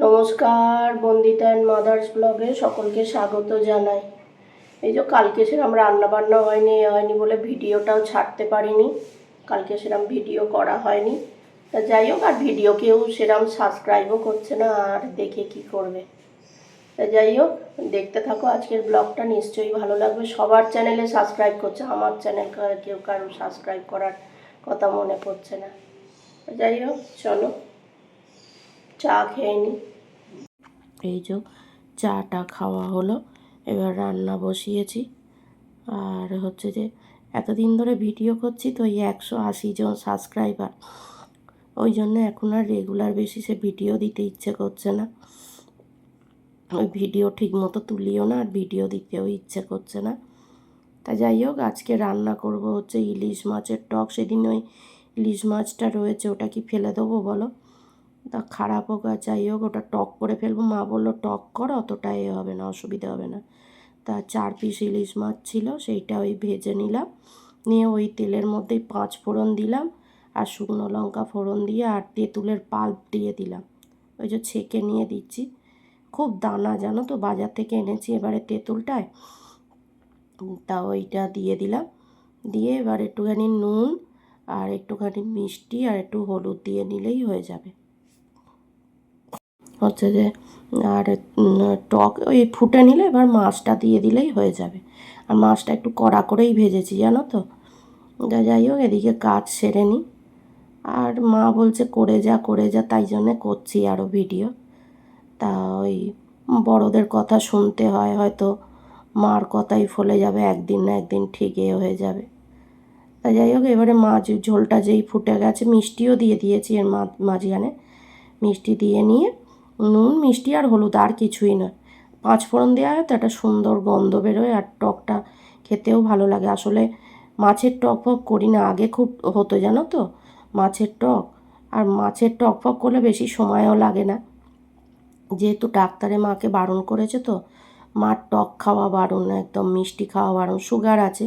নমস্কার, Bandita and mother's ব্লগে সকলকে স্বাগত জানাই। এই যে কালকে সেরকম রান্নাবান্না হয়নি বলে ভিডিওটাও ছাড়তে পারিনি। কালকে সেরকম ভিডিও করা হয়নি। তা যাই হোক, আর ভিডিও কেউ সেরকম সাবস্ক্রাইবও করছে না, আর দেখে কি করবে। তা যাই হোক, দেখতে থাকো আজকের ব্লগটা, নিশ্চয়ই ভালো লাগবে। সবার চ্যানেলে সাবস্ক্রাইব করছে, আমার চ্যানেল কেউ কারো সাবস্ক্রাইব করার কথা মনে পড়ছে না। যাই হোক, চলো চা খেয়ে নিই। এই যে চাটা খাওয়া হলো, এবার রান্না বসিয়েছি। আর হচ্ছে যে এতদিন ধরে ভিডিও করছি তো এই 180 জন সাবস্ক্রাইবার, ওই জন্য এখন আর রেগুলার বেসিসে ভিডিও দিতে ইচ্ছে করছে না। ওই ভিডিও ঠিক মতো তুলিও না, আর ভিডিও দিতেও ইচ্ছে করছে না। তা যাই হোক, আজকে রান্না করব হচ্ছে ইলিশ মাছের টক। সেদিন ওই ইলিশ মাছটা রয়েছে, ওটা কি ফেলে দেবো বলো? তা খারাপ হোক আর যাই হোক, ওটা টক করে ফেলবো। মা বললো টক কর, অতটা হবে না, অসুবিধা হবে না। তা 4 পিস ইলিশ মাছ ছিল, সেইটা ওই ভেজে নিলাম। নিয়ে ওই তেলের মধ্যেই 5 ফোড়ন দিলাম, আর শুকনো লঙ্কা ফোড়ন দিয়ে, আর তেঁতুলের পাল্প দিয়ে দিলাম। ওই যে ছেঁকে নিয়ে দিচ্ছি, খুব দানা জানো তো, বাজার থেকে এনেছি এবারে তেঁতুলটায়। তা ওইটা দিয়ে দিলাম, দিয়ে এবার একটুখানি নুন আর একটুখানি মিষ্টি আর একটু হলুদ দিয়ে নিলেই হয়ে যাবে। হচ্ছে যে আর টক ওই ফুটে নিলে এবার মাছটা দিয়ে দিলেই হয়ে যাবে। আর মাছটা একটু কড়া করেই ভেজেছি জানো তো। যাই হোক, এদিকে কাজ সেরে নিই। আর মা বলছে করে যা, তাই জন্যে করছি আরও ভিডিও। তা ওই বড়দের কথা শুনতে হয়, হয়তো মার কথাই ফলে যাবে, একদিন না একদিন ঠিক হয়ে যাবে। তা যাই হোক, এবারে মাছ ঝোলটা যেই ফুটে গেছে, মিষ্টিও দিয়ে দিয়েছি এর মাঝখানে। মিষ্টি দিয়ে নিয়ে নুন মিষ্টি আর হলুদ, আর কিছুই নয়। 5 ফোড়ন দেওয়া হয় তো একটা সুন্দর গন্ধ বেরোয়, আর টকটা খেতেও ভালো লাগে। আসলে মাছের টক ফক করি না, আগে খুব হতো জানো তো মাছের টক। আর মাছের টক ফক করলে বেশি সময়ও লাগে না, যেহেতু ডাক্তারে মাকে বারণ করেছে তো। মার টক খাওয়া বারণ, একদম মিষ্টি খাওয়া বারণ, সুগার আছে।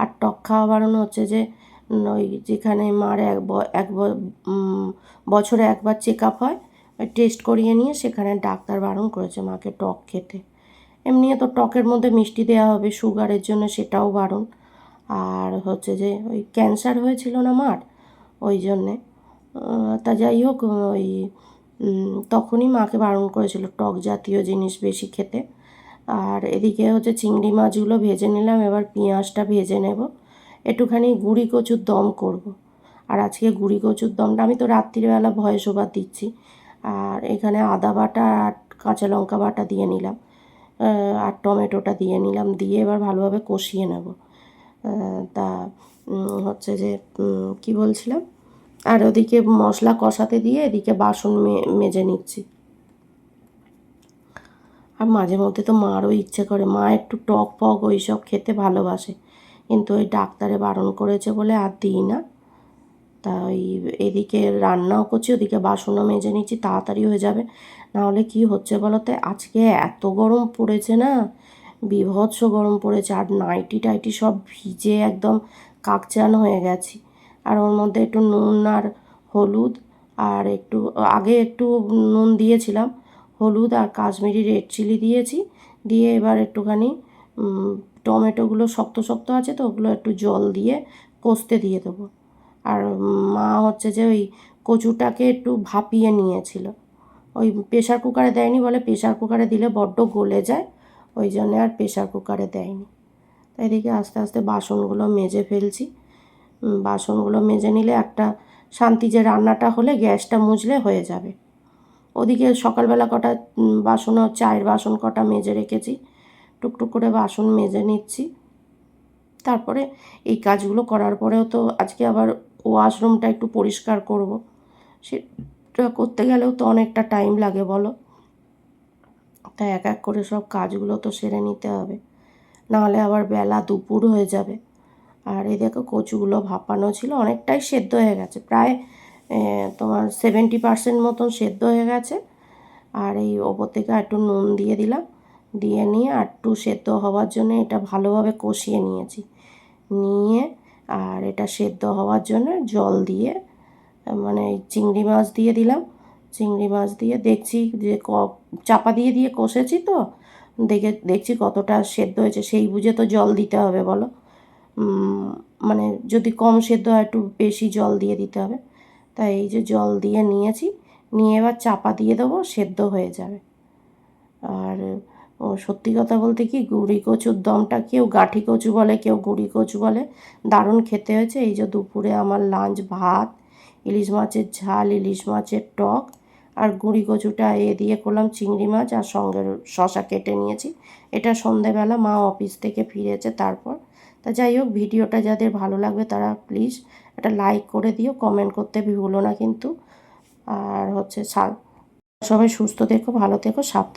আর টক খাওয়া বারণ হচ্ছে যে ওই যেখানে মার বছরে একবার চেক আপ হয়, ওই টেস্ট করিয়ে নিয়ে সেখানে ডাক্তার বারণ করেছে মাকে টক খেতে। এমনিও তো টকের মধ্যে মিষ্টি দেওয়া হবে, সুগারের জন্য সেটাও বারণ। আর হচ্ছে যে ওই ক্যান্সার হয়েছিল না মার, ওই জন্যে। তা যাই হোক, ওই তখনই মাকে বারণ করেছিল টক জাতীয় জিনিস বেশি খেতে। আর এদিকে হচ্ছে চিংড়ি মাছগুলো ভেজে নিলাম, এবার পেঁয়াজটা ভেজে নেব। একটুখানি গুঁড়ি কচুর দম করব। আর আজকে গুঁড়ি কচুর দমটা আমি তো রাত্রিবেলা ভয়েস ওভার দিচ্ছি। আর এখানে আদা বাটা আর কাঁচা লঙ্কা বাটা দিয়ে নিলাম, আর টমেটোটা দিয়ে নিলাম, দিয়ে এবার ভালোভাবে কষিয়ে নেব। তা হচ্ছে যে কি বলছিলাম, আর ওদিকে মশলা কষাতে দিয়ে এদিকে বাসন মেজে নিচ্ছি। আর মাঝে মধ্যে তো মারও ইচ্ছে করে, মা একটু টক ফক ওই সব খেতে ভালোবাসে, কিন্তু ওই ডাক্তারে বারণ করেছে বলে আর দিই না। তা ওই এদিকে রান্নাও করছি, ওদিকে বাসনও মেজে নিচ্ছি, তাড়াতাড়ি হয়ে যাবে। নাহলে কি হচ্ছে বলো তো, আজকে এত গরম পড়েছে না, বীভৎস গরম পড়েছে। আর নাইটি টাইটি সব ভিজে একদম কাকচান হয়ে গেছি। আর ওর মধ্যে একটু নুন আর হলুদ, আর একটু আগে একটু নুন দিয়েছিলাম, হলুদ আর কাশ্মীরি রেড চিলি দিয়েছি। দিয়ে এবার একটুখানি টমেটোগুলো শক্ত শক্ত আছে তো, ওগুলো একটু জল দিয়ে কষতে দিয়ে দেবো। আর মা হচ্ছে যে ওই কচুটাকে একটু ভাপিয়ে নিয়েছিল, ওই প্রেশার কুকারে দেয়নি বলে, প্রেশার কুকারে দিলে বড্ড গলে যায়, ওই জন্যে আর প্রেশার কুকারে দেয়নি। তাই এদিকে আস্তে আস্তে বাসনগুলো মেজে ফেলছি। বাসনগুলো মেজে নিলে একটা শান্তি, যে রান্নাটা হলে গ্যাসটা মুছলে হয়ে যাবে। ওদিকে সকালবেলা কটা বাসনও, চায়ের বাসন কটা মেজে রেখেছি, টুকটুক করে বাসন মেজে নিচ্ছি। তারপরে এই কাজগুলো করার পরেও তো আজকে আবার ওয়াশরুমটা একটু পরিষ্কার করব, সেটা করতে গেলেও তো অনেকটা টাইম লাগে বলো। তাই এক এক করে সব কাজগুলো তো সেরে নিতে হবে, নাহলে আবার বেলা দুপুর হয়ে যাবে। আর এই দেখো কচুগুলো ভাপানো ছিল, অনেকটাই সেদ্ধ হয়ে গেছে, প্রায় তোমার 70% মতন সেদ্ধ হয়ে গেছে। আর এই ওপর থেকে একটু নুন দিয়ে দিলাম, দিয়ে নিয়ে আর একটু সেদ্ধ হওয়ার জন্য এটা ভালোভাবে কষিয়ে নিয়েছি। নিয়ে আর এটা সেদ্ধ হওয়ার জন্য জল দিয়ে, মানে চিংড়ি মাছ দিয়ে দিলাম। চিংড়ি মাছ দিয়ে দেখছি যে চাপা দিয়ে দিয়ে কষেছি তো দেখছি কতটা সেদ্ধ হয়েছে, সেই বুঝে তো জল দিতে হবে বলো। মানে যদি কম সেদ্ধ হয় একটু বেশি জল দিয়ে দিতে হবে। তাই এই যে জল দিয়ে নিয়েছি, নিয়ে এবার চাপা দিয়ে দেবো, সেদ্ধ হয়ে যাবে। আর সত্যি কথা বলতে কি, গুঁড়ি কচুর দমটা কেউ গাঁঠি কচু বলে, কেউ গুঁড়ি কচু বলে, দারুণ খেতে হয়েছে। এই যে দুপুরে আমার লাঞ্চ ভাত, ইলিশ মাছের ঝাল, ইলিশ মাছের টক, আর গুঁড়ি কচুটা দিয়ে করলাম চিংড়ি মাছ, আর সঙ্গে শশা কেটে নিয়েছি। এটা সন্ধেবেলা মা অফিস থেকে ফিরেছে তারপর। তা যাই হোক, ভিডিওটা যাদের ভালো লাগবে তারা প্লিজ একটা লাইক করে দিও, কমেন্ট করতে ভুলো না কিন্তু। আর হচ্ছে সবাই সুস্থ থেকো, ভালো থেকো, সাবধানে।